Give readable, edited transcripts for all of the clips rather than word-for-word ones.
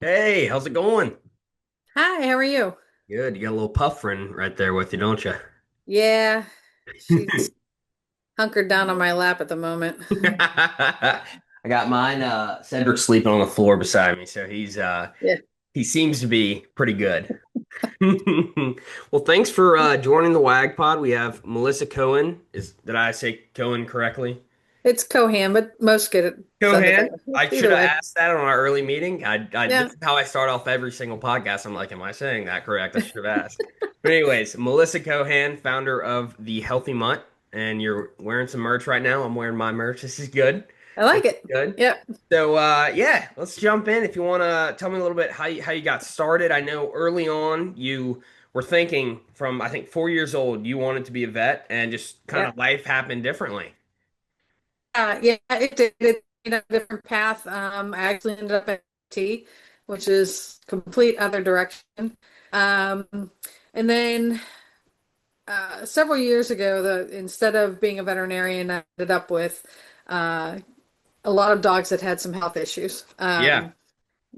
Hey, how's it going? Hi, how are you? Good. You got a little puffin right there with you, don't you? Yeah, she's hunkered down on my lap at the moment. I got mine. Cedric's sleeping on the floor beside me, so Yeah. he seems to be pretty good. Well, thanks for joining the WAG Pod. We have Melissa Cohen. Did I say Cohen correctly? It's Cohan, but most get it send it that Cohan. way. I should Either have way. asked that on our early meeting. This Yeah. is how I start off every single podcast. I'm like, am I saying that correct? I should have asked. But anyways, Melissa Cohan, founder of the Healthy Mutt, and you're wearing some merch right now. I'm wearing my merch. This is good. I like This is it. good. Yep. So yeah, let's jump in. If you want to tell me a little bit how you got started. I know early on you were thinking from I think 4 years old you wanted to be a vet, and just kind of Yep. life happened differently. Yeah, it did a different path. I actually ended up at T, which is complete other direction. Um, and then several years ago, instead of being a veterinarian, I ended up with uh, a lot of dogs that had some health issues. Yeah,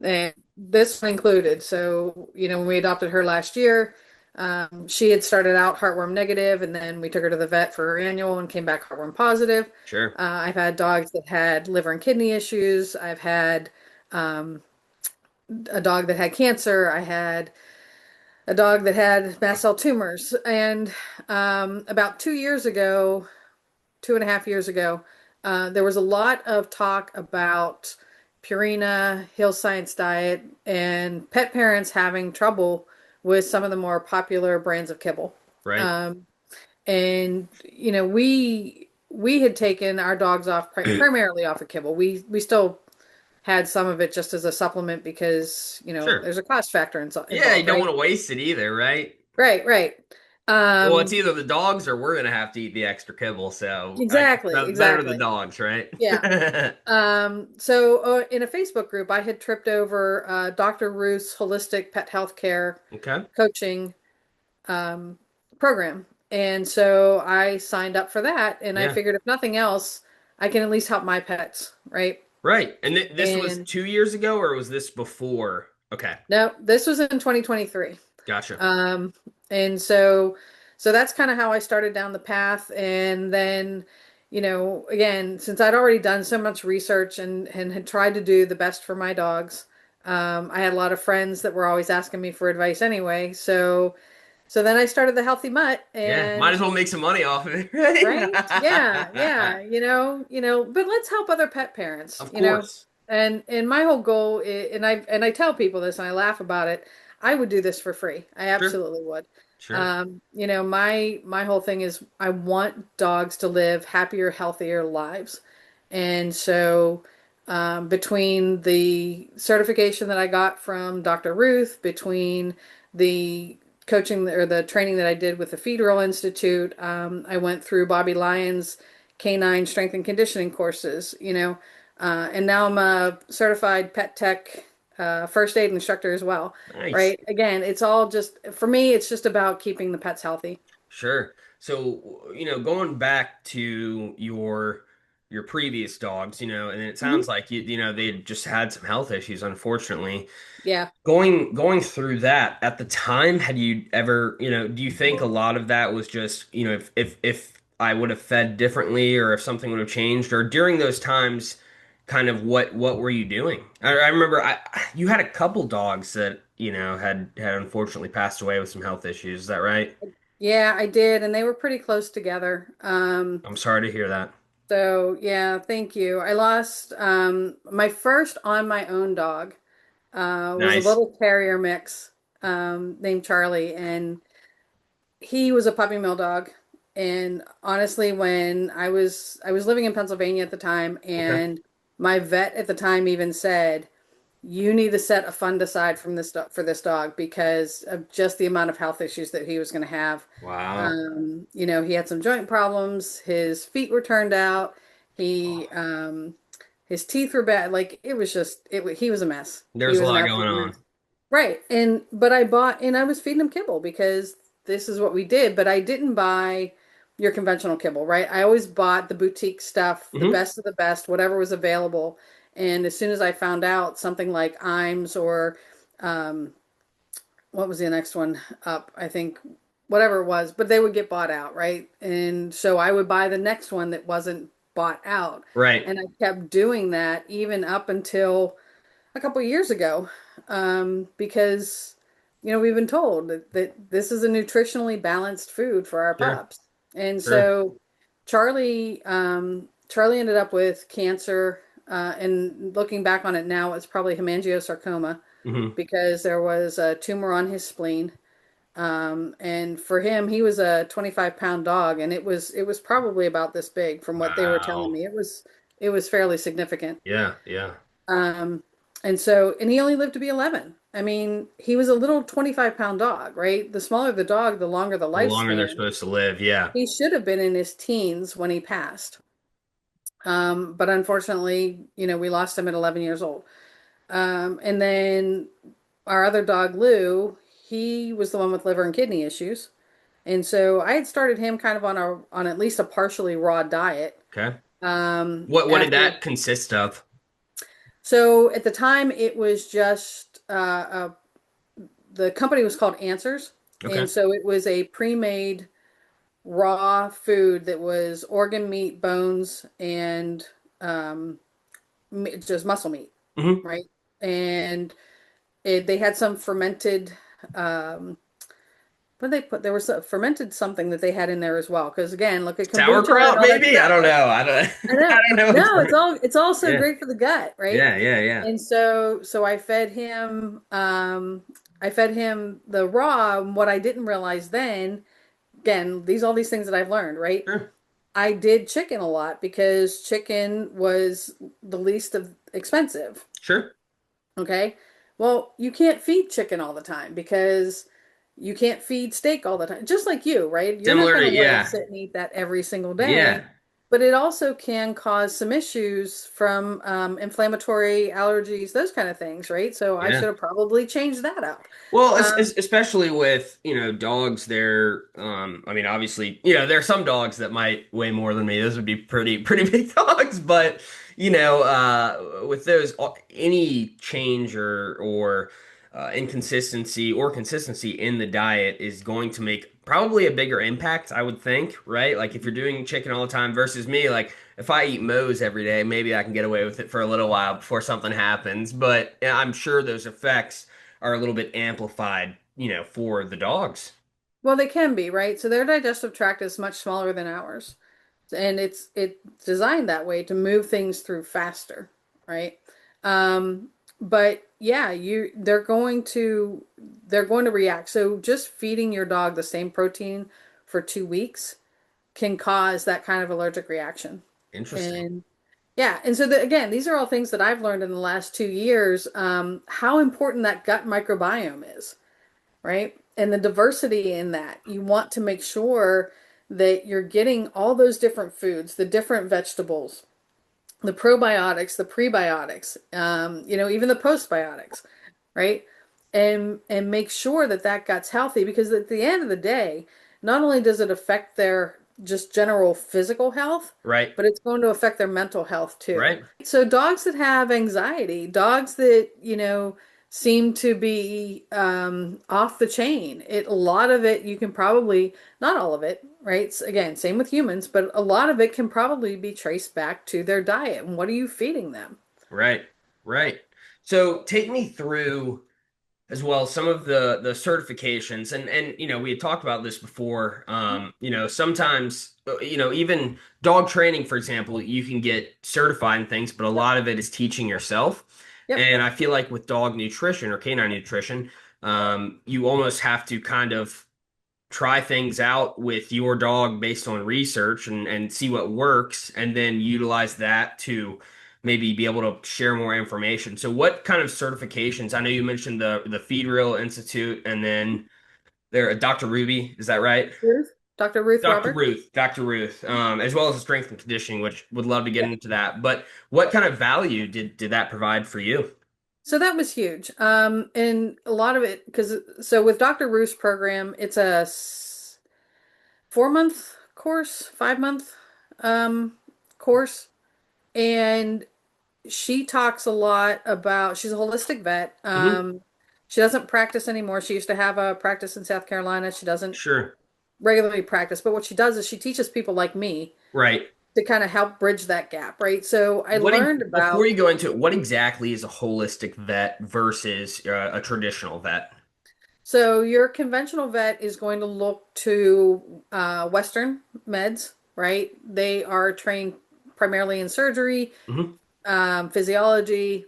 And this one included. So, when we adopted her last year, she had started out heartworm negative, and then we took her to the vet for her annual and came back heartworm positive. sure. I've had dogs that had liver and kidney issues. I've had um, a dog that had cancer. I had a dog that had mast cell tumors. And about 2 years ago, 2.5 years ago, there was a lot of talk about Purina, Hill Science Diet, and pet parents having trouble with some of the more popular brands of kibble. Right. Um, and we had taken our dogs off primarily off of kibble. We still had some of it just as a supplement because Sure. there's a cost factor Yeah, you involved, don't want right? to waste it either, right? Right, right. Well, it's Um, either the dogs or we're gonna have to eat the extra kibble, so exactly, better the exactly. dogs, right? Yeah. So in a Facebook group, I had tripped over Dr. Ruth's holistic pet health care Okay. coaching um, program. And so I signed up for that, and I Yeah. figured if nothing else, I can at least help my pets, right? Right. And this was And 2 years ago, or was this before? Okay. no, this was in 2023. Gotcha. Um, and so that's kind of how I started down the path. And then, again, since I'd already done so much research and had tried to do the best for my dogs, I had a lot of friends that were always asking me for advice anyway. So then I started the Healthy Mutt Yeah. Might and as well make some money off of it, right? Yeah, right? yeah, but let's help other pet parents, Of course. And my whole goal is, and I tell people this and I laugh about it. I would do this for free. I Sure. absolutely would. Sure. My whole thing is I want dogs to live happier, healthier lives. And so between the certification that I got from Dr. Ruth, between the coaching or the training that I did with the Federal Institute. I went through Bobby Lyons' Canine strength and conditioning courses, and now I'm a certified pet tech first aid instructor as well, Nice. right? Again, it's all just, for me, it's just about keeping the pets healthy. Sure. So, going back to your previous dogs, and it Hmm. sounds like they just had some health issues, unfortunately. Yeah. Going through that at the time, had you ever, do you think a lot of that was just, if I would have fed differently or if something would have changed or during those times, kind of what were you doing? I remember you had a couple dogs that, had unfortunately passed away with some health issues. Is that right? Yeah, I did, and they were pretty close together. I'm sorry to hear that. So yeah, thank you. I lost my first on my own dog. Was a Nice. little terrier mix named Charlie, and he was a puppy mill dog. And honestly, when I was living in Pennsylvania at the time, Okay. and my vet at the time even said, "You need to set a fund aside from this for this dog because of just the amount of health issues that he was going to have." Wow. He had some joint problems. His feet were turned out. Oh, He his teeth were bad. Like it was just he was a mess. He there's a was an lot going absolute on. mess. Right. But I was feeding him kibble because this is what we did, but I didn't buy your conventional kibble, right? I always bought the boutique stuff, the Hmm. best of the best, whatever was available. And as soon as I found out something like Imes or um, what was the next one up? I think whatever it was, but they would get bought out, right? And so I would buy the next one that wasn't bought out. Right. And I kept doing that even up until a couple of years ago, because we've been told that this is a nutritionally balanced food for our Sure. pups. And Sure. so Charlie ended up with cancer, and looking back on it now, it's probably hemangiosarcoma Hmm. because there was a tumor on his spleen. And for him, he was a 25-pound dog, and it was probably about this big from what they were telling Wow. me. It was fairly significant. Yeah. Yeah. Um, and he only lived to be 11. I mean, he was a little 25-pound dog, right? The smaller the dog, the longer the The longer they're lifespan. supposed to live. Yeah. He should have been in his teens when he passed. But unfortunately, we lost him at 11 years old. And then our other dog, Lou, he was the one with liver and kidney issues. And so I had started him kind of on at least a partially raw diet. Okay. What did After that consist of? So at the time it was just the company was called Answers, and Okay. so it was a pre-made raw food that was organ meat, bones, and um, just muscle meat, Hmm. right? And they had some fermented. Um, what did they put? There was a fermented something that they had in there as well. Because again, look at kombucha and Sauerkraut, all that maybe? I stuff, don't right? know. I don't. I know. I don't know. No, it's all so Yeah. great for the gut, right? Yeah. Yeah. Yeah. And so I fed him the raw. And what I didn't realize then, again, all these things that I've learned, right? Sure. I did chicken a lot because chicken was the least of expensive. Sure. Okay. Well, you can't feed chicken all the time because you can't feed steak all the time. Just like you, right? You're not Similar going to to let it yeah. sit and eat that every single Yeah. day. But it also can cause some issues from inflammatory allergies, those kind of things, right? So I Yeah. should have probably changed that up. Well, Um, especially with, dogs, I mean, obviously, there are some dogs that might weigh more than me. Those would be pretty big dogs, but, with those, any change or inconsistency or consistency in the diet is going to make probably a bigger impact, I would think, right? Like if you're doing chicken all the time versus me, like if I eat Moe's every day, maybe I can get away with it for a little while before something happens, but yeah, I'm sure those effects are a little bit amplified, for the dogs. well, they can be, right? So their digestive tract is much smaller than ours. And it's designed that way to move things through faster, right? But yeah, they're going to react. So just feeding your dog the same protein for 2 weeks can cause that kind of allergic reaction. Interesting. And yeah, and so again, these are all things that I've learned in the last 2 years, how important that gut microbiome is, right? And the diversity in that. You want to make sure that you're getting all those different foods, the different vegetables, the probiotics, the prebiotics, even the postbiotics, right? And make sure that that gut's healthy because at the end of the day, not only does it affect their just general physical health, Right. but it's going to affect their mental health too. Right. So dogs that have anxiety, dogs that, seem to be off the chain, a lot of it you can probably, not all of it, right? Again, same with humans, but a lot of it can probably be traced back to their diet and what are you feeding them? Right. Right. So take me through as well some of the certifications and we had talked about this before. Sometimes even dog training, for example, you can get certified in things, but a Yep. lot of it is teaching yourself. Yep. And I feel like with dog nutrition or canine nutrition, you almost have to kind of try things out with your dog based on research and see what works and then utilize that to maybe be able to share more information. So what kind of certifications? I know you mentioned the Feed Real Institute and then there Dr. Ruby, is that right? Ruth, Dr. Ruth Roberts. Dr. Ruth, as well as the strength and conditioning, which would love to get Yeah. into that. But what kind of value did that provide for you? So that was huge. And a lot of it, because so with Dr. Ruth's program, it's a 4-month course, 5-month course. And she talks a lot about, she's a holistic vet. Hmm. She doesn't practice anymore. She used to have a practice in South Carolina. She doesn't Sure. regularly practice, but what she does is she teaches people like me Right. to kind of help bridge that gap, right? So I learned Before about, you go into it, what exactly is a holistic vet versus a traditional vet? so your conventional vet is going to look to Western meds, right? They are trained primarily in surgery, Hmm. physiology,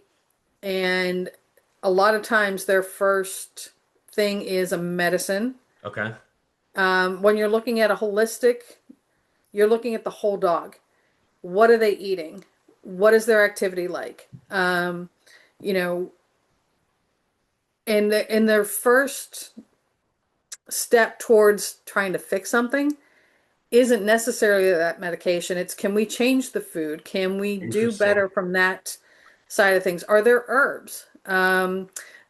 and a lot of times their first thing is a medicine. Okay. When you're looking at a holistic, you're looking at the whole dog. What are they eating? What is their activity like? You know, in their first step towards trying to fix something isn't necessarily that medication. It's can we change the food? Can we do Interesting. better from that side of things? Are there herbs?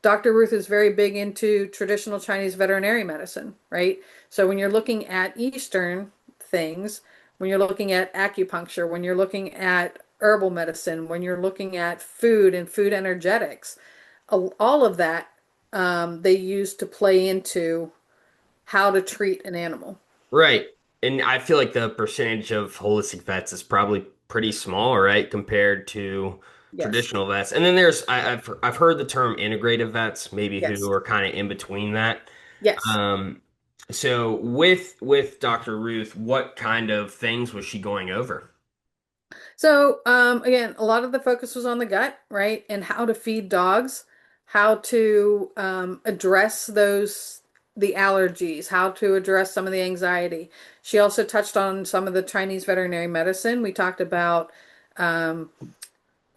Dr. Ruth is very big into traditional Chinese veterinary medicine, right? So when you're looking at Eastern things, when you're looking at acupuncture, when you're looking at herbal medicine, when you're looking at food and food energetics, all of that they use to play into how to treat an animal. Right. And I feel like the percentage of holistic vets is probably pretty small, right, compared to Yes. traditional vets. And then I've heard the term integrative vets, maybe who Yes. are kind of in between that. Yes. Um, so with Dr. Ruth, what kind of things was she going over? So, again, a lot of the focus was on the gut, right? And how to feed dogs, how to address the allergies, how to address some of the anxiety. She also touched on some of the Chinese veterinary medicine. We talked about um,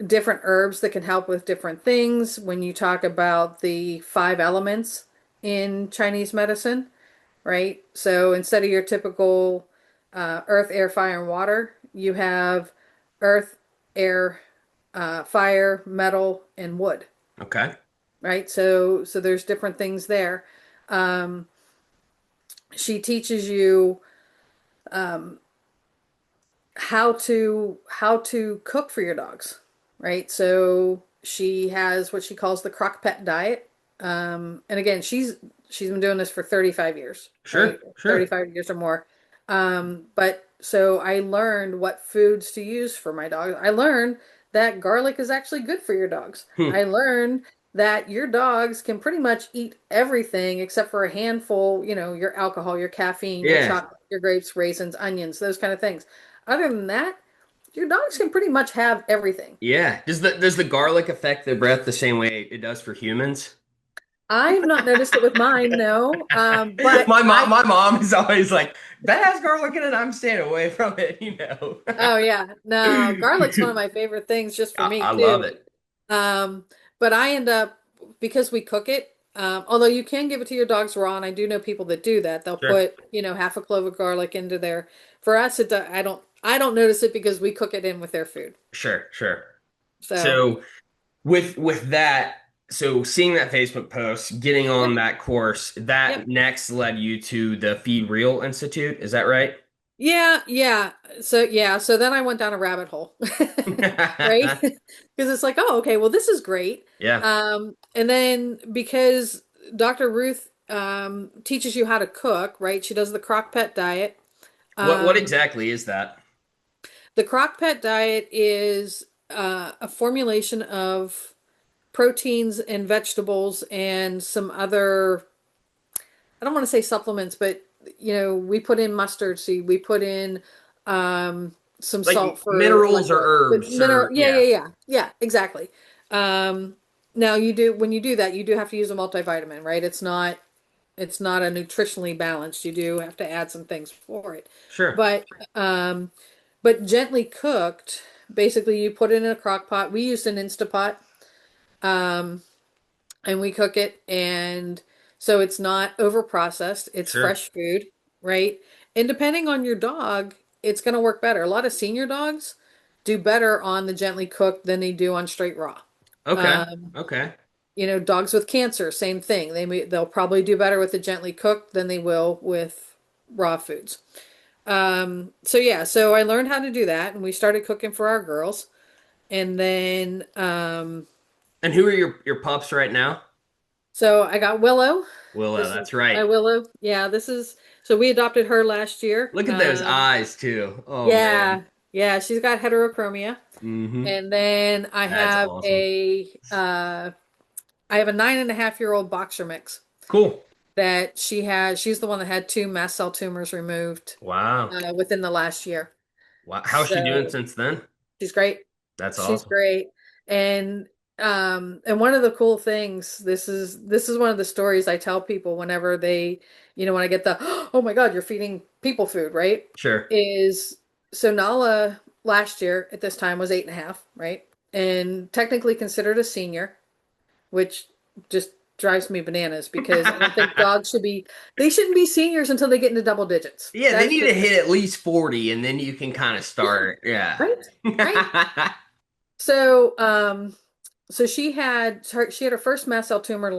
different herbs that can help with different things. When you talk about the five elements in Chinese medicine, right? So instead of your typical earth, air, fire, and water, you have earth, air, fire, metal, and wood, Okay. right? So there's different things there. Um, she teaches you um, how to cook for your dogs, right? So she has what she calls the crock pot diet. And again, she's been doing this for 35 years, right? Sure, sure. 35 years or more. But so I learned what foods to use for my dogs. I learned that garlic is actually good for your dogs. Hmm. I learned that your dogs can pretty much eat everything except for a handful, your alcohol, your caffeine, your Yeah. chocolate, your grapes, raisins, onions, those kind of things. Other than that, your dogs can pretty much have everything. Yeah. Does the garlic affect the breath the same way it does for humans? I've not noticed it with mine, no. But My mom is always like, that has garlic in it. I'm staying away from it, you know. oh yeah, no, garlic's one of my favorite things just for me I love too. it. Um, but I end up because we cook it. Although you can give it to your dogs raw, and I do know people that do that. They'll Sure. put, half a clove of garlic into their. For us, I don't notice it because we cook it in with their food. Sure, sure. So, So with that, so seeing that Facebook post, getting on yep, that course, that yep. next led you to the Feed Real Institute. Is that right? Yeah, yeah. So then I went down a rabbit hole. Right? Because it's like, oh, okay, well, this is great. Yeah. And then because Dr. Ruth teaches you how to cook, right? She does the crock pot diet. What Um, exactly is that? the crock pot diet is a formulation of proteins and vegetables and some other, I don't want to say supplements, but we put in mustard seed, we put in some salt Like for minerals or but herbs mineral. or Yeah, yeah, yeah. yeah, yeah, exactly. Um, now when you do that, you do have to use a multivitamin, right? It's not a nutritionally balanced. You do have to add some things for it, Sure. but um, but gently cooked. Basically, you put it in a crock pot. We used an Instapot. Um, and we cook it, and so it's not over processed, it's Sure. fresh food, right? And depending on your dog, it's going to work better. A lot of senior dogs do better on the gently cooked than they do on straight raw. Okay. um, Okay. Dogs with cancer, same thing, they'll probably do better with the gently cooked than they will with raw foods. So yeah, so I learned how to do that, and we started cooking for our girls. And then And who are your pups right now? so I got Willow. Willow, This is that's right. my Willow. Yeah, this is so we adopted her last year. Look at those eyes too. Oh man. Yeah, yeah, she's got heterochromia. Hmm. And then That's awesome. I have a 9.5-year-old boxer mix Cool. that she had. She's the one that had two mast cell tumors removed Wow. within the last year. Wow. How's she doing So since then? she's great. That's She's awesome. great. And one of the cool things, this is one of the stories I tell people whenever they, when I get the, oh my God, you're feeding people food, right? Sure. Is so Nala last year at this time was 8.5, right? And technically considered a senior, which just drives me bananas because I don't think dogs they shouldn't be seniors until they get into double digits. Yeah, they That's need to just hit me. at least 40 and then you can kind of Yeah, start. Yeah. right, right. So, so she had her first mast cell tumor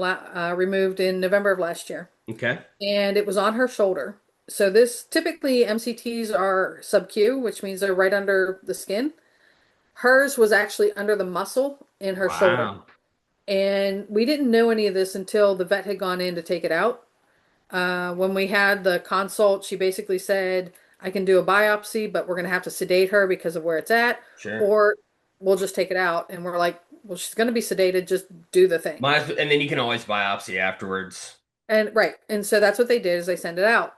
removed in November of last year, Okay. and it was on her shoulder. So this typically MCTs are sub-Q, which means they're right under the skin. Hers was actually under the muscle in her shoulder, Wow. and we didn't know any of this until the vet had gone in to take it out. When we had the consult, she basically said, I can do a biopsy, but we're going to have to sedate her because of where it's at, Sure. or we'll just take it out. And we're like, well, she's going to be sedated, just do the thing. And then you can always biopsy afterwards. And right. And so that's what they did is they send it out.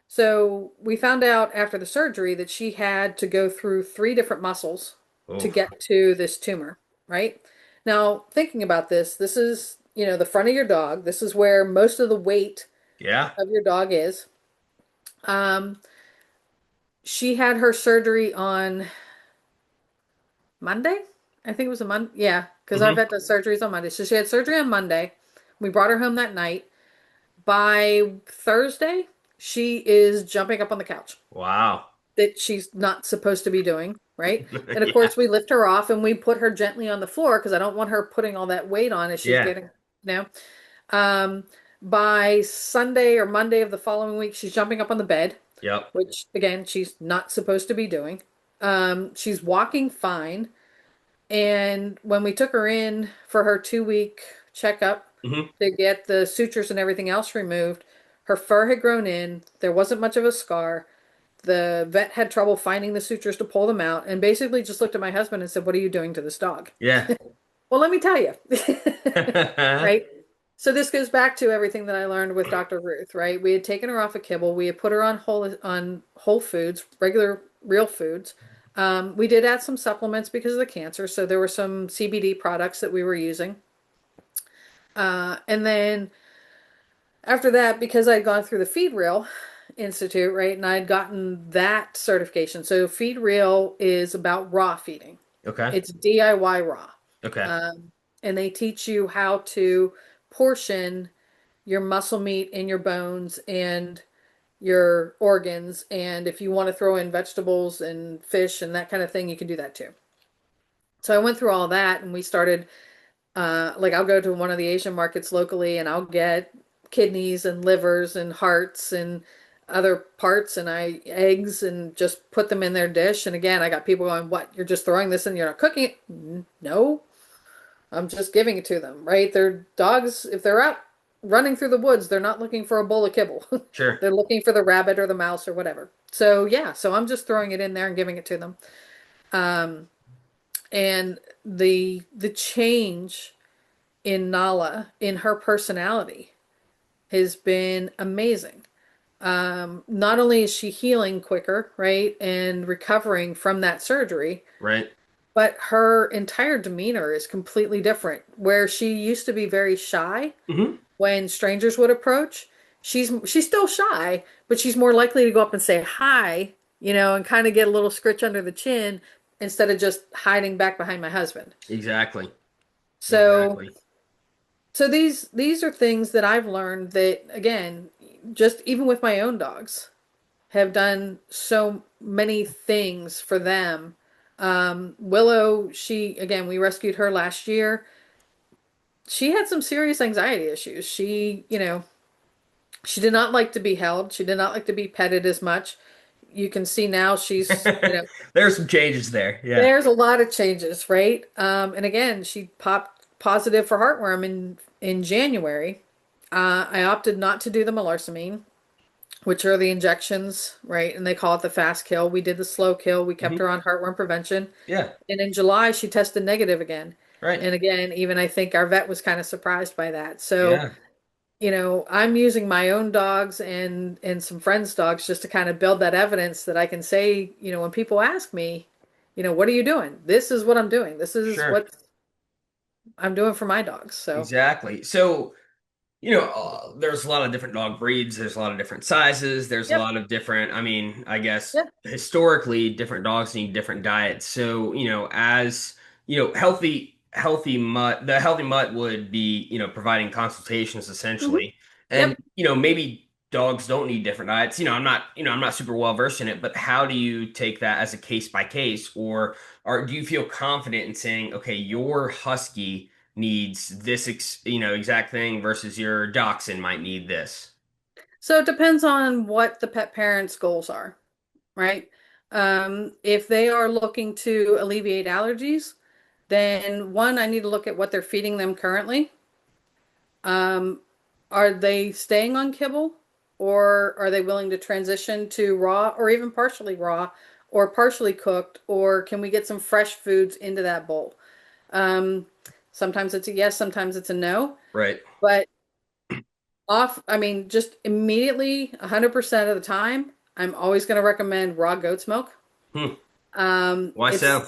So we found out after the surgery that she had to go through three different muscles to Oh, get to this tumor, right? Now, thinking about this, this is, the front of your dog. This is where most of the weight yeah. of your dog is. Um, She had her surgery on Monday. I think it was a Monday. Yeah, because our Hmm. vet does surgeries on Monday. So she had surgery on Monday. We brought her home that night. By Thursday, she is jumping up on the couch Wow. that she's not supposed to be doing, right? And of Yeah. course, we lift her off and we put her gently on the floor because I don't want her putting all that weight on as she's Yeah. getting, you know. Um, by Sunday or Monday of the following week, she's jumping up on the bed, Yep. which again, she's not supposed to be doing. She's walking fine. And when we took her in for her 2-week checkup Hmm. to get the sutures and everything else removed, her fur had grown in. There wasn't much of a scar. The vet had trouble finding the sutures to pull them out and basically just looked at my husband and said, what are you doing to this dog? Yeah. Well, let me tell you. Right? So this goes back to everything that I learned with Dr. Ruth, right? We had taken her off of kibble. We had put her on whole foods, regular real foods. We did add some supplements because of the cancer, so there were some CBD products that we were using. And then after that, because I'd gone through the Feed Real Institute, right, and I'd gotten that certification. So Feed Real is about raw feeding. Okay. It's DIY raw. Okay. Um, and they teach you how to portion your muscle meat and your bones and your organs. And if you want to throw in vegetables and fish and that kind of thing, you can do that too. So I went through all that and we started, like I'll go to one of the Asian markets locally and I'll get kidneys and livers and hearts and other parts and eggs and just put them in their dish. And again, I got people going, what? You're just throwing this in, you're not cooking it? No, I'm just giving it to them, right? They're dogs, if they're out running through the woods, they're not looking for a bowl of kibble. Sure. They're looking for the rabbit or the mouse or whatever. So yeah, so I'm just throwing it in there and giving it to them. Um, and the change in Nala in her personality has been amazing. Not only is she healing quicker, right, and recovering from that surgery, Right. but her entire demeanor is completely different. Where she used to be very shy Hmm. when strangers would approach, she's still shy, but she's more likely to go up and say hi, and kind of get a little scritch under the chin instead of just hiding back behind my husband. Exactly. So Exactly. so these are things that I've learned that again, just even with my own dogs, have done so many things for them. Willow, she again, we rescued her last year. She had some serious anxiety issues. She did not like to be held. She did not like to be petted as much. you can see now she's, There's some changes there. Yeah. there's a lot of changes, right? And again, she popped positive for heartworm in January. I opted not to do the melarsoline, which are the injections, right? And they call it the fast kill. We did the slow kill. We kept Hmm. her on heartworm prevention. Yeah. And in July, she tested negative again. Right. And again, even I think our vet was kind of surprised by that. So, Yeah. I'm using my own dogs and some friends' dogs just to kind of build that evidence that I can say, when people ask me, what are you doing? This is what I'm doing. This is Sure. what I'm doing for my dogs. So, Exactly. So, there's a lot of different dog breeds. There's a lot of different sizes. There's a yep, lot of different, I mean, I guess yep, historically, different dogs need different diets. So, as, healthy mutt would be, providing consultations hmm essentially. And, yep. maybe dogs don't need different diets. I'm not super well versed in it, but how do you take that as a case by case? Or do you feel confident in saying, okay, your husky needs this exact thing versus your dachshund might need this. So it depends on what the pet parent's goals are, right? If they are looking to alleviate allergies, then one, I need to look at what they're feeding them currently. Um, are they staying on kibble, or are they willing to transition to raw or even partially raw or partially cooked, or can we get some fresh foods into that bowl? Um, Sometimes it's a yes, sometimes it's a no. Right. But I mean, just immediately 100% of the time, I'm always going to recommend raw goat's milk. Hmm. Why It's so?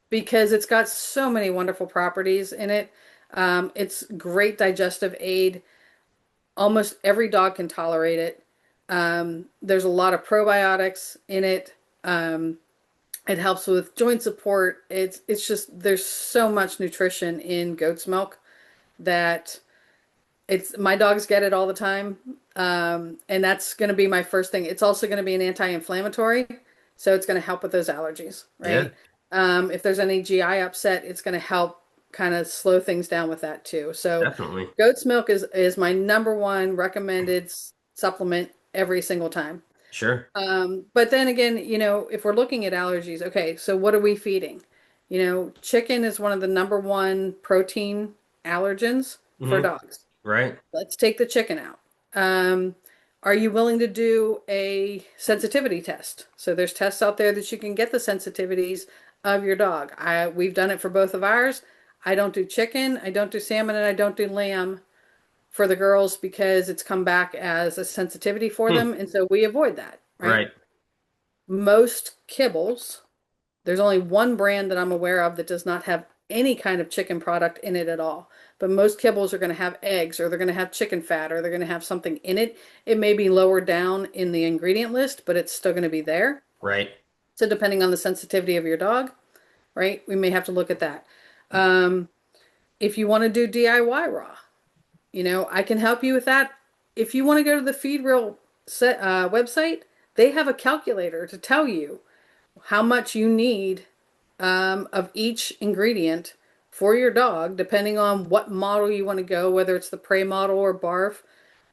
because it's got so many wonderful properties in it. It's great digestive aid. Almost every dog can tolerate it. There's a lot of probiotics in it. Um, it helps with joint support. It's just there's so much nutrition in goat's milk that it's my dogs get it all the time. And that's going to be my first thing. It's also going to be an anti-inflammatory, so it's going to help with those allergies, Yeah, right? If there's any GI upset, it's going to help kind of slow things down with that too. So, definitely. goat's milk is my number one recommended supplement every single time. Sure. But then again, if we're looking at allergies, okay, so what are we feeding? Chicken is one of the number one protein allergens for Hmm. dogs. Right. Let's take the chicken out. Um, are you willing to do a sensitivity test? So there's tests out there that you can get the sensitivities of your dog. We've done it for both of ours. I don't do chicken, I don't do salmon, and I don't do lamb for the girls because it's come back as a sensitivity for Hmm. them, and so we avoid that, right? Right. Most kibbles, there's only one brand that I'm aware of that does not have any kind of chicken product in it at all. But most kibbles are going to have eggs, or they're going to have chicken fat, or they're going to have something in it. It may be lower down in the ingredient list, but it's still going to be there. Right. So depending on the sensitivity of your dog, right, we may have to look at that. Um, if you want to do DIY raw, I can help you with that. If you want to go to the Feed Real website, they have a calculator to tell you how much you need of each ingredient for your dog, depending on what model you want to go, whether it's the prey model or barf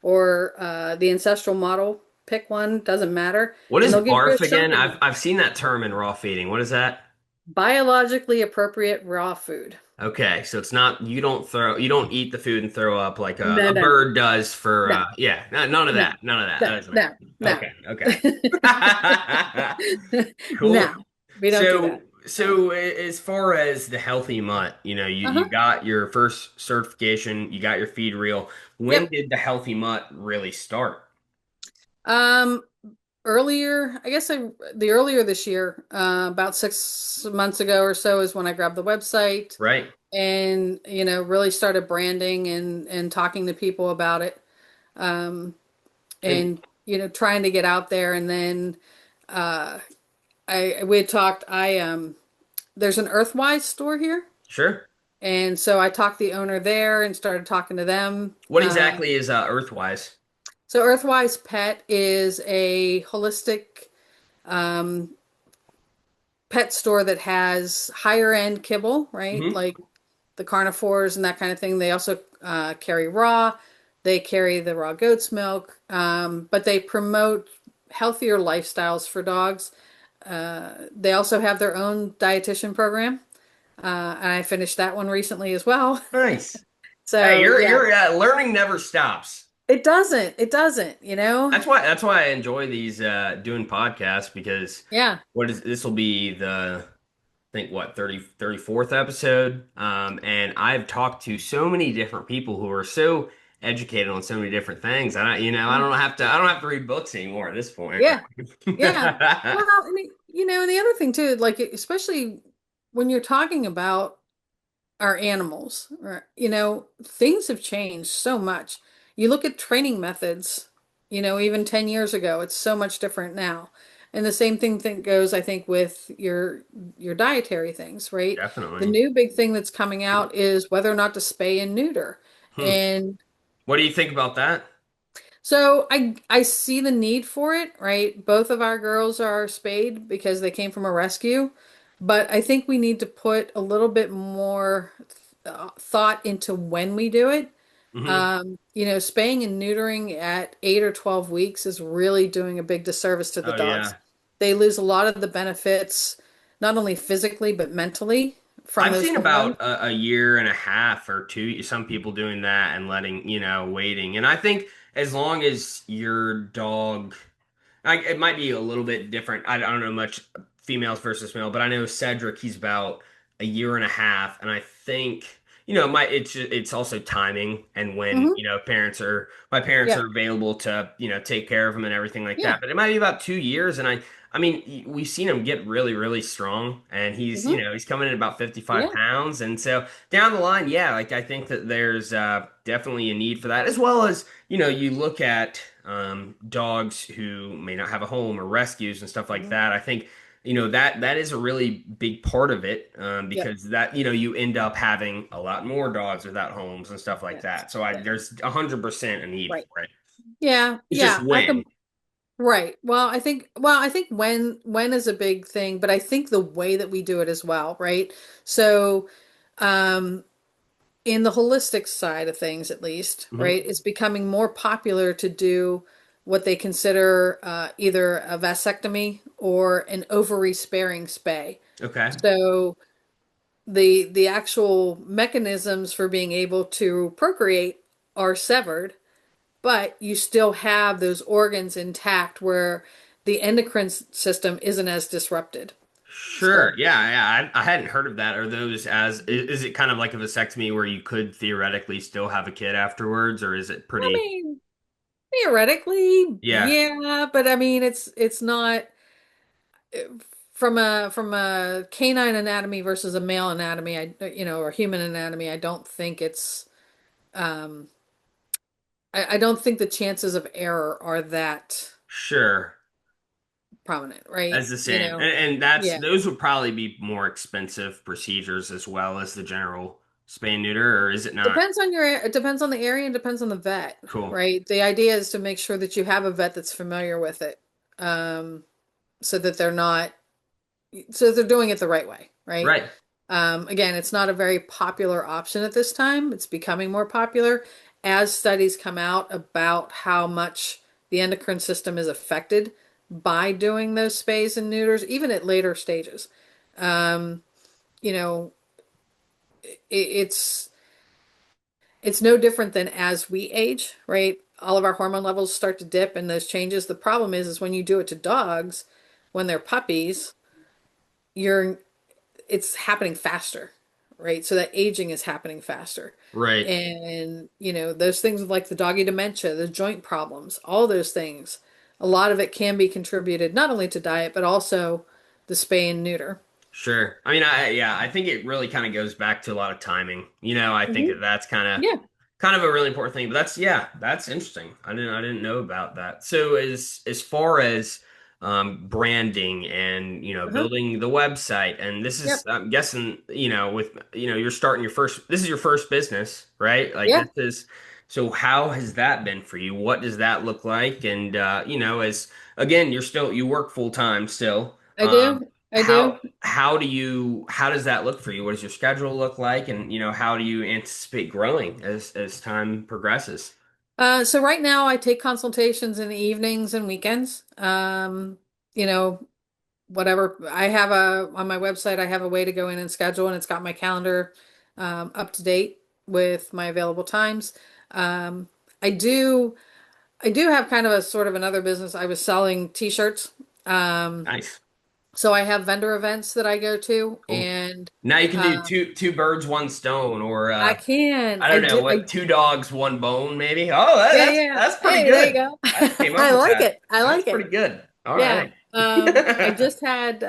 or the ancestral model. Pick one, doesn't matter. What And is they'll give you a barf again? shopping I've list. I've seen that term in raw feeding. What is that? Biologically appropriate raw food. Okay, so it's not you don't eat the food and throw up like a, No, a no, no, bird does for no, yeah, none of no, that. None of that. no, That doesn't no, happen. no. Okay, okay. No, Cool. we don't do So, that. as far as the healthy mutt, you Uh-huh. got your first certification, you got your feed reel. When Yep. did the healthy mutt really start? Um, Earlier, I guess the earlier this year, about 6 months ago or so is when I grabbed the website Right. and, really started branding and talking to people about it. Um, And and, trying to get out there. And then, uh, we had talked, there's an Earthwise store here. sure. And so I talked the owner there and started talking to them. What exactly is Earthwise? So Earthwise Pet is a holistic, um, pet store that has higher end kibble, right? Hmm. Like the carnivores and that kind of thing. They also carry raw. They carry the raw goat's milk, but they promote healthier lifestyles for dogs. They also have their own dietitian program, and I finished that one recently as well. Nice. Hey, So you're yeah, you're learning never stops. it doesn't. It doesn't, you know? That's why I enjoy these doing podcasts because Yeah. what is this will be the I think what 34th episode. And I've talked to so many different people who are so educated on so many different things. Yeah. I don't have to read books anymore at this point. Yeah. Yeah. Really. Well, I mean, and the other thing too, like especially when you're talking about our animals, or, things have changed so much. You look at training methods, even 10 years ago, it's so much different now. And the same thing goes, I think, with your dietary things, right? The Definitely. new big thing that's coming out is whether or not to spay and neuter. Hmm. And What do you think about that? so I see the need for it, right? Both of our girls are spayed because they came from a rescue, but I think we need to put a little bit more thought into when we do it. Hmm. Spaying and neutering at 8 or 12 weeks is really doing a big disservice to the Oh dogs. yeah. They lose a lot of the benefits, not only physically but mentally from I've those seen hormones. about a year and a half or two, some people doing that and letting, waiting. And I think as long as your dog it might be a little bit different. I don't know much females versus male, but I know Cedric, he's about a year and a half, and I think it's also timing and when Hmm. my parents Yeah, are available to take care of him and everything like yeah. that. But it might be about 2 years, and I mean we've seen him get really really strong, and he's Hmm. he's coming in about 55 Yeah. pounds, and so down the line, yeah, like I think that there's definitely a need for that as well as you look at dogs who may not have a home or rescues and stuff like Hmm. that. I think, that is a really big part of it Yep. because that, you end up having a lot more dogs without homes and stuff like Yeah. that. So Yeah. there's 100% a need Right. for it. Yeah, It's just yeah, when. right. Well, I think when is a big thing, but I think the way that we do it as well, right? So, um, in the holistic side of things, at least, Hmm. right, it's becoming more popular to do what they consider either a vasectomy or an ovary sparing spay. Okay. So the actual mechanisms for being able to procreate are severed, but you still have those organs intact where the endocrine system isn't as disrupted. Sure. So, Yeah. Yeah. I hadn't heard of that. Are those is it kind of like a vasectomy where you could theoretically still have a kid afterwards, or is it I pretty? mean, theoretically, Yeah. yeah, but I mean, it's not from a canine anatomy versus a male anatomy, or human anatomy. I don't think um, I don't think the chances of error are that Sure. prominent, right? That's the same. And Yeah. those would probably be more expensive procedures as well as the general spay and neuter, or is it not? It depends on the area and depends on the vet, Cool. right? The idea is to make sure that you have a vet that's familiar with it, um, so that they're doing it the right way, right? Right. Again, it's not a very popular option at this time. It's becoming more popular as studies come out about how much the endocrine system is affected by doing those spays and neuters, even at later stages. Um, you know, it's no different than as we age, right? All of our hormone levels start to dip and those changes. The problem is when you do it to dogs, when they're puppies, you're it's happening faster, right? So that aging is happening faster. Right. And, those things like the doggy dementia, the joint problems, all those things, a lot of it can be contributed not only to diet, but also the spay and neuter. Sure. I mean, I think it really kind of goes back to a lot of timing. I think Hmm. that that's Yeah. kind of a really important thing. But that's interesting. I didn't know about that. So as far as branding and Uh-huh. building the website, and this is Yep. I'm guessing with you're starting your first. This is your first business, right? Like Yeah. this is. So how has that been for you? What does that look like? And as again, you work full time still. I do. I do. How does that look for you? What does your schedule look like? And how do you anticipate growing as time progresses? So right now I take consultations in the evenings and weekends. You know, whatever I have on my website, I have a way to go in and schedule, and it's got my calendar up to date with my available times. Um, I do I do have kind of a sort of another business. I was selling t-shirts. Um, Nice. so I have vendor events that I go to, Cool. and Now you can do um, two birds, one stone, or I can I I don't know do what, I two dogs, one bone, maybe. Oh, yeah, yeah. that's pretty Hey, there you good. go. I came up I with like that. it. I That's like pretty it. good. All Yeah. right. I just had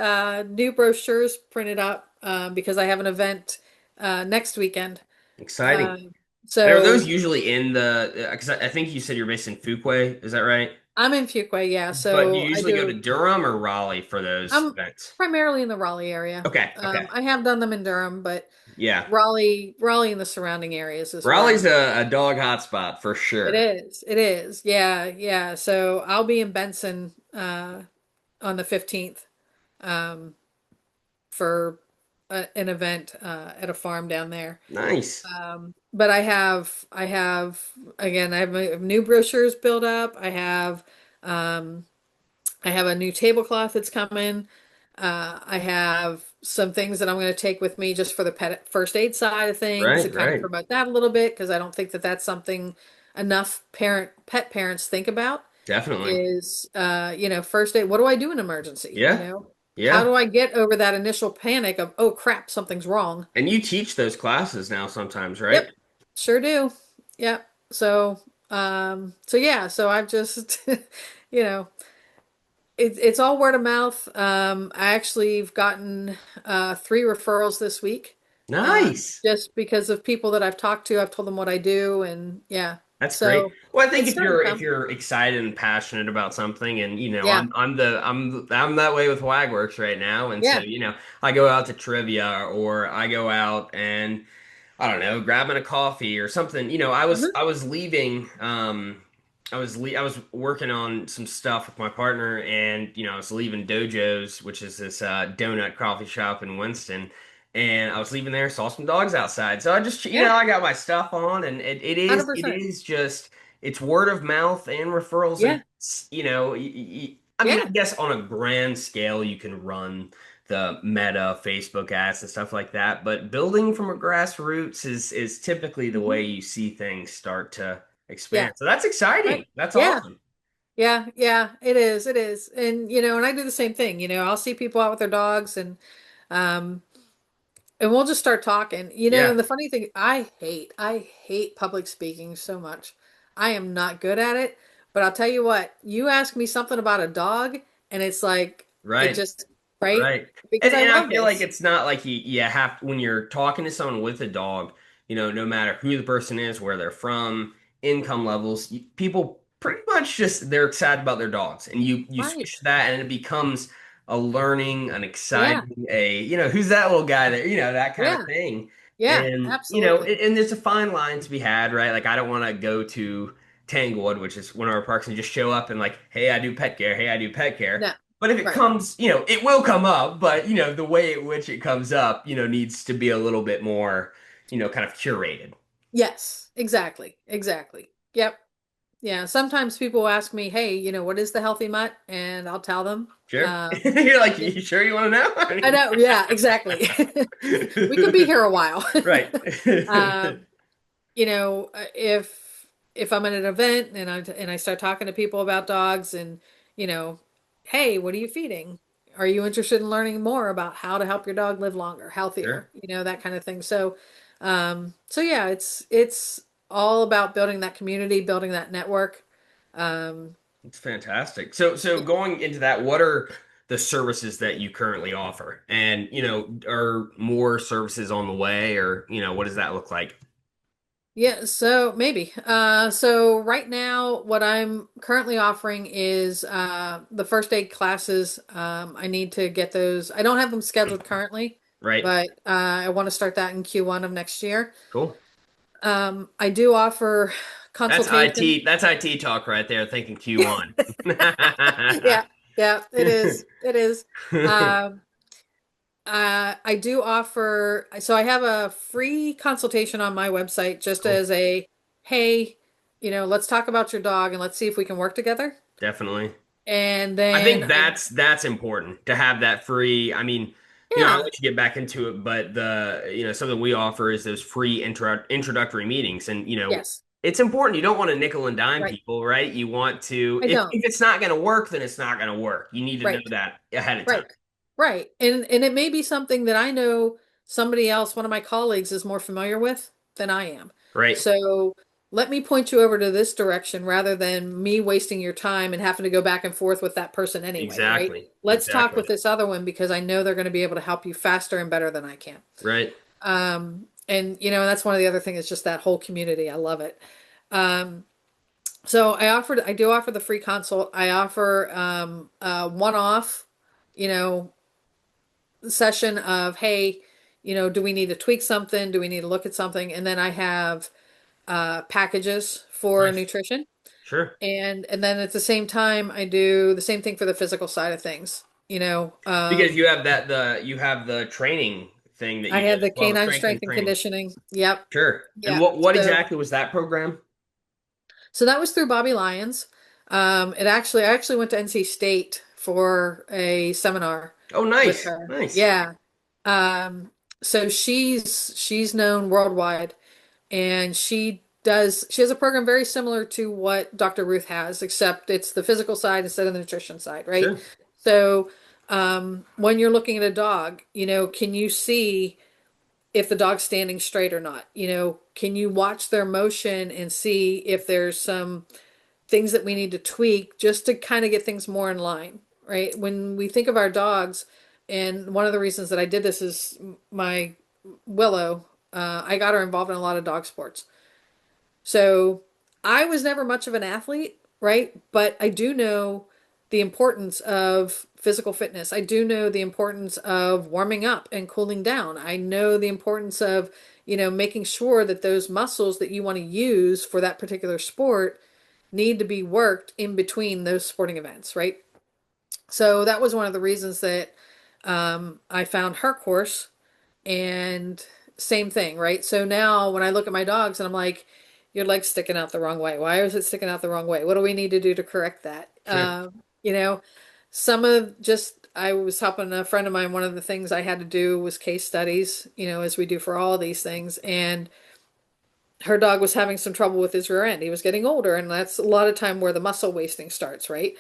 new brochures printed up because I have an event next weekend. Exciting. Um, And are those so usually in the, because I think you said you're based in Fuquay, is that right? I'm in Fuquay, yeah. But do you So I usually go to do. Durham or Raleigh for those I'm events? primarily in the Raleigh area. Okay, okay. I have done them in Durham, but Yeah. Raleigh and the surrounding areas is where Raleigh's I'm. a dog hotspot for It sure. is. It is. Yeah, yeah. So I'll be in Benson on the 15th um, for an event at a farm down there. Nice. But again, I have my new brochures built up. Um, I have a new tablecloth that's coming. I have some things that I'm going to take with me just for the pet first aid side of things Right, and kind of right. promote that a little bit because I don't think that that's something enough pet parents think about Definitely. is, first aid. What do I do in emergency? Yeah. How Yeah. do I get over that initial panic of, oh crap, something's wrong? And you teach those classes now sometimes, right? Yep, sure do. Yep. So yeah, so I've just, you know, it's all word of mouth. I actually have gotten three referrals this week, Nice. just because of people that I've talked to. I've told them what I do, and yeah, That's great. so Well, I think it's starting to if come. you're excited and passionate about something, and Yeah, I'm that way with Wagworks right now, and so yeah, I go out to trivia or I go out and I don't know, grabbing a coffee or something. hmm I was leaving. I was working on some stuff with my partner, and I was leaving Dojo's, which is this donut coffee shop in Winston, and I was leaving there, saw some dogs outside. So I just, yeah, I got my stuff on, and it 100%. is just it's word of mouth and referrals, and Yeah, I mean, I yeah, guess on a grand scale, you can run the Meta, Facebook ads and stuff like that. But building from a grassroots is typically the hmm way you see things start to yeah, expand. So that's right, exciting. That's yeah. awesome. Yeah, yeah, it is. And and I do the same thing. I'll see people out with their dogs um and we'll just start talking. Yeah, And the funny thing, I hate public speaking so much. I am not good at it, but I'll tell you what, you ask me something about a dog and it's like it right. just right Right. because I And I love feel like this. it's not like you have when you're talking to someone with a dog, no matter who the person is, where they're from, income levels, people pretty much just they're excited about their dogs. And you Right. switch that and it becomes a learning, an Yeah. exciting, who's that little guy there, that kind of Yeah. thing. Yeah, And absolutely. and there's a fine line to be had, right? Like I don't want to go to Tanglewood, which is one of our parks, and just show up and like, hey, I do pet care, hey, I do pet care. No. But if it Right. comes, it will come up, but the way in which it comes up, needs to be a little bit more, kind of curated. Yes, exactly. Exactly. Yep. Yeah, sometimes people ask me, "Hey, what is the healthy mutt?" And I'll tell them. Sure. You're like, Yeah, you sure you want to know? I I mean, know. Yeah, exactly. We could be here a while. right. Um, if I'm at an event and I start talking to people about dogs and, you know, hey, what are you feeding? Are you interested in learning more about how to help your dog live longer, Sure. healthier, that kind of thing. So yeah, it's all about building that community, building that network. Um, It's fantastic. So going into that, what are the services that you currently offer? And, are more services on the way or, what does that look like? Yeah, so maybe. So right now, what I'm currently offering is the first aid classes. I need to get those. I don't have them scheduled currently, Right. but I want to start that in Q1 of next year. Cool. I do offer That's consultation. IT. That's IT talk right there, thinking Q1. Yeah, yeah, it is. It is. Um, I do offer, so I have a free consultation on my website just Cool. as a, hey, let's talk about your dog and let's see if we can work together. Definitely. And I then think that's important to have that free. I mean, I'll yeah, let you get back into it, but something we offer is those free introductory meetings, and yes, it's important. You don't want to nickel and dime right. people, right? You want to, I if don't. it's not going to work, then it's not going to work. You need to know Right. that ahead of time, Right. Right. And it may be something that I know somebody else, one of my colleagues, is more familiar with than I am. right? So let me point you over to this direction rather than me wasting your time and having to go back and forth with that person anyway, right? Exactly, Let's talk exactly, with this other one because I know they're going to be able to help you faster and better than I can. right. And that's one of the other things is just that whole community. I love it. Um, so I do offer the free consult. I offer one-off, you know, session of, hey, do we need to tweak something? Do we need to look at something? And then I have packages for Nice, nutrition. sure. And then at the same time, I do the same thing for the physical side of things. Because you have the training thing that I you do have the as well, the canine strength and strength and training. conditioning. Yep. Sure. And Yeah. what So exactly was that program? so that was through Bobby Lyons. I actually went to NC State for a seminar Oh, with nice, her. nice. Yeah. Um, so she's known worldwide, and she has a program very similar to what Dr. Ruth has, except it's the physical side instead of the nutrition side, right? Sure. So when you're looking at a dog, can you see if the dog's standing straight or not? Can you watch their motion and see if there's some things that we need to tweak just to kind of get things more in line, right? When we think of our dogs, and one of the reasons that I did this is my Willow, I got her involved in a lot of dog sports. So I was never much of an athlete, right? But I do know the importance of physical fitness. I do know the importance of warming up and cooling down. I know the importance of, making sure that those muscles that you want to use for that particular sport need to be worked in between those sporting events, right? So that was one of the reasons that I found her course and same thing, right? So now when I look at my dogs and I'm like, your leg's sticking out the wrong way. Why is it sticking out the wrong way? What do we need to do to correct that? Sure. You know, I was helping a friend of mine. One of the things I had to do was case studies, as we do for all these things. And her dog was having some trouble with his rear end. He was getting older, and that's a lot of time where the muscle wasting starts, right?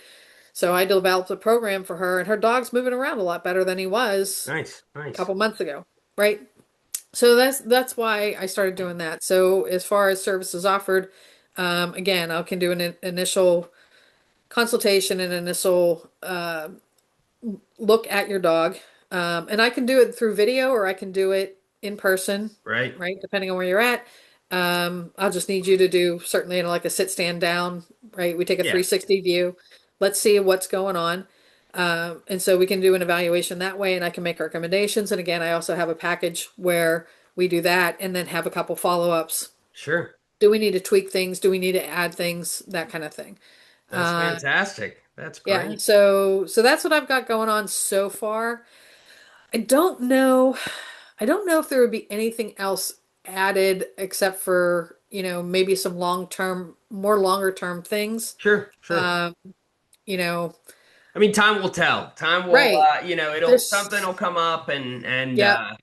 So I developed a program for her, and her dog's moving around a lot better than he was Nice, a nice. couple months ago, right? So that's why I started doing that. So as far as services offered, again, I can do an initial consultation and initial look at your dog, and I can do it through video or I can do it in person, Right. right? Depending on where you're at. I'll just need you to do certainly like a sit stand down, right? We take a Yeah, 360 view. Let's see what's going on. And so we can do an evaluation that way and I can make recommendations. And again, I also have a package where we do that and then have a couple follow-ups. sure. Do we need to tweak things? Do we need to add things? That kind of thing. That's Uh, fantastic. That's yeah, great. so that's what I've got going on so far. I don't know. I don't know if there would be anything else added except for, maybe some more longer term things. Sure, sure. Um, you know, I mean, time will tell. Time will, right. it'll something There's, will come up, and yep.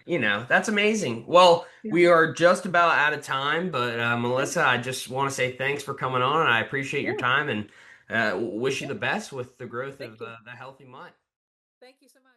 that's amazing. Well, Yeah. we are just about out of time, but Okay. Melissa, I just want to say thanks for coming on. I appreciate your Yeah. time and wish you Yeah. the best with the growth Thank of you. the Healthy Mutt. Thank you so much.